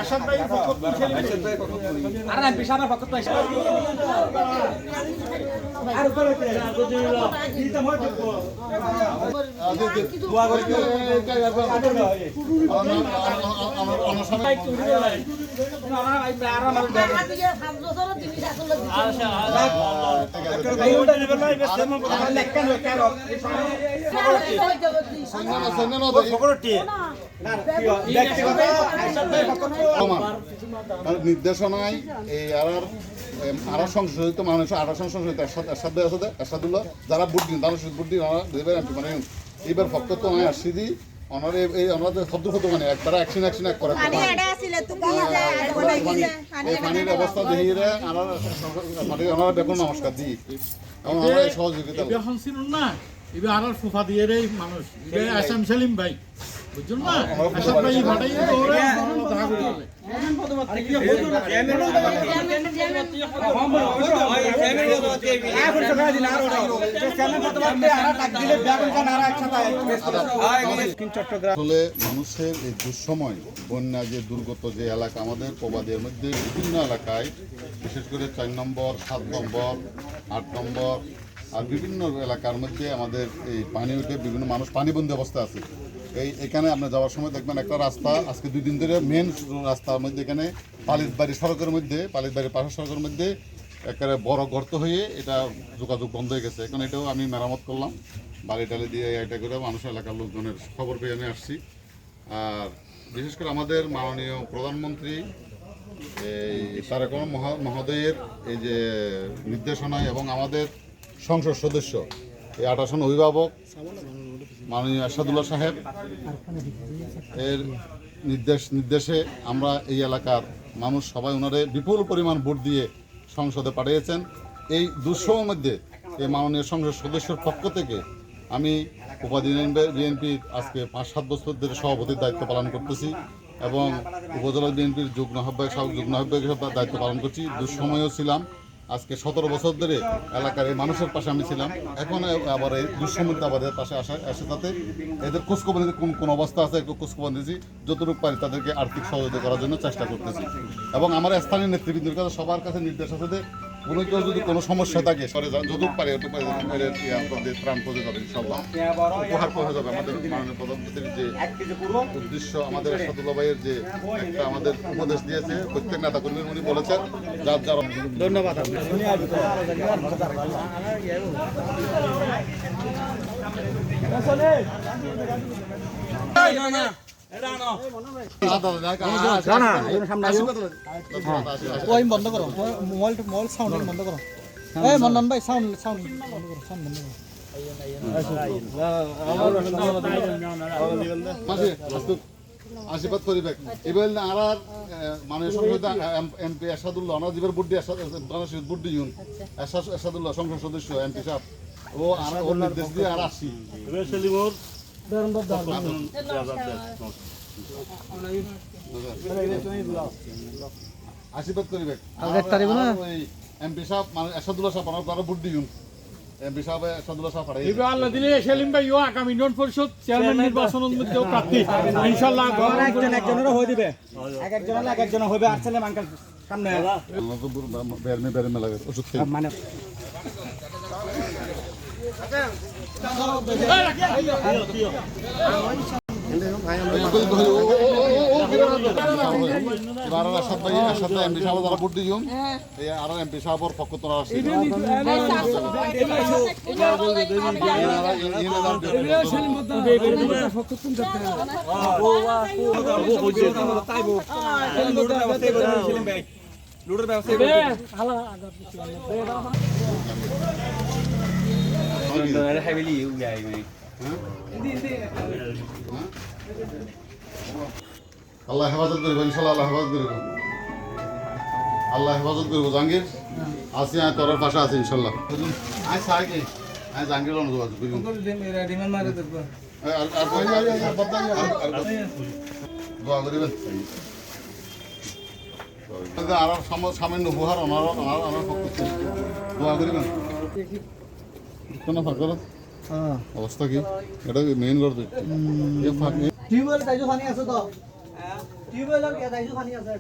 আশাদ ভাই ফকতপুর খেলি আর না বিশালের ফকতপুর আইসা আর উপরে দিতে মই দিব দোয়া করে আমার সবাই চুরি করে না ভাই আর আমার আচ্ছা এই ওটা নেবেন না বেশ তেমন কথা লেখা নয় কেন ফকরটি নির্দেশনায় এই আর সংশোধিত মানুষ আর সংশোধিত এরশাদুল্লাহ যারা ভোট দিন তারা ভোট দিন মানে এইবার পক্ষ তো নয় আসছি দি অনারে এই আমাদের শব্দ হতো মানে একবারে অ্যাকশন এক করে পানির অবস্থা দেখিয়ে ওনারা বেগুন নমস্কার দিই এবং আমরা সহযোগিতা না এবার আর ফুফা দিয়ে রে মানুষ আসাম সেলিম ভাই বুঝছেন না আসাম ভাই ভাটাই ওরে দেখা করতে আসলে মানুষের এই দুঃসময় বন্যা যে দুর্গত যে এলাকা আমাদের প্রবাদের মধ্যে বিভিন্ন এলাকায় বিশেষ করে 4 নম্বর 7 নম্বর 8 নম্বর আর বিভিন্ন এলাকার মধ্যে আমাদের এই পানি উঠে বিভিন্ন মানুষ পানিবন্দী অবস্থা আছে। এখানে আপনি যাওয়ার সময় দেখবেন একটা রাস্তা আজকে 2 দিন ধরে মেন রাস্তার মধ্যে এখানে পালিতবাড়ি সড়কের মধ্যে পালিতবাড়ির পাশের সড়কের মধ্যে একেবারে বড় গর্ত হয়ে এটা যোগাযোগ বন্ধ হয়ে গেছে। এখন এটাও আমি মেরামত করলাম বাড়ি টালি দিয়ে এটা করে মানুষের এলাকার লোকজনের খবর পেয়ে আমি আসছি। আর বিশেষ করে আমাদের মাননীয় প্রধানমন্ত্রী এই তারেক রহমান মহোদয়ের এই যে নির্দেশনায় এবং আমাদের সংসদ সদস্য এই 28 অভিভাবক মাননীয় এরশাদুল্লাহ সাহেব এর নির্দেশে আমরা এই এলাকার মানুষ সবাই ওনারে বিপুল পরিমাণ ভোট দিয়ে সংসদে পাঠিয়েছেন। এই দুঃসময়ের মধ্যে এই মাননীয় সংসদ সদস্যের পক্ষ থেকে আমি উপজেলা বিএনপির আজকে 5-7 বছর ধরে সভাপতির দায়িত্ব পালন করতেছি এবং উপজেলা বিএনপির যুগ্ম আহ্বায়ক হিসেবে দায়িত্ব পালন করছি। দুঃসময়েও ছিলাম। আজকে 17 বছর ধরে এলাকার এই মানুষের পাশে আমি ছিলাম। এখন আবার এই দুঃসমৃদ্ধ আবাদের পাশে আসে তাতে এদের খোঁজখবর নিতে কোন অবস্থা আছে একটু খোঁজখবর নিয়েছি, যতটুকু পারি তাদেরকে আর্থিক সহযোগিতা করার জন্য চেষ্টা করতেছি। এবং আমার স্থানীয় নেতৃবৃন্দের কাছে সবার কাছে নির্দেশ আছে যে কোনো কেউ যদি কোনো সমস্যা থাকে সরে যান, যতটুকু পারে একটু ত্রাণ পৌঁছে যাবে ইনশাল্লাহ, উপহার পৌঁছে যাবে। আমাদের মাননীয় প্রধানমন্ত্রীর যে উদ্দেশ্য আমাদের এরশাদুল্লাহ ভাইয়ের যে একটা আমাদের উপদেশ দিয়েছে প্রত্যেক নেতা কর্মী উনি বলেছেন যার যার ধন্যবাদ। বন্ধ করো মোবাইল সাউন্ড বন্ধ করো। মন্নন ভাই সাউন্ড বন্ধ করো, সাউন্ড বন্ধ করো। আশীর্বাদ করিবে এবার আর মাননীয় সংসদ এমপি এরশাদুল্লাহ ওনার জীবের বুদ্ধি বুদ্ধি এরশাদুল্লাহ সংসদ সদস্য এমপি সাহেব ও আর ওর নির্দেশ দিয়ে আর আসছি আশীর্বাদ করিবে এমপি সাহেব মানে এরশাদুল্লাহ সাহেব ওনার বুদ্ধি এমপি সাহেব এরশাদুল্লাহ সাহেব পাঠাই এবার আল্লাহ দিলে সেলিম ভাই ও আগামী ইউনিয়ন পরিষদ চেয়ারম্যান নির্বাচনের মধ্যে প্রার্থী ইনশাআল্লাহ একজনের হয়ে দিবে, এক একজন হবে। আর ছেলে আঙ্কেল সামনে বেরমে লাগে ওষুধ মানে এমপি সাহেব যারা ভোট দিন আর এমপি সাহেবের পক্ষ তোরা লুডের আল্লাহ হেফাজত করবো ইনশাল্লাহ, আল্লাহ হেফাজত করবো, আল্লাহ হেফাজত করবো। জাহাঙ্গীর আছি আমি তোর পাশে আছি ইনশাল্লাহ। আই সাইকে আই জাহাঙ্গীর দোয়া করিবেন। আর সামান্য উপহার ওনার পক্ষ থেকে দোয়া করিবেন অবস্থা কি এটা মেইন করতে টিউবওয়েল তাইজো পানি আছে তো টিউবওয়েলের কে তাইজো পানি আছে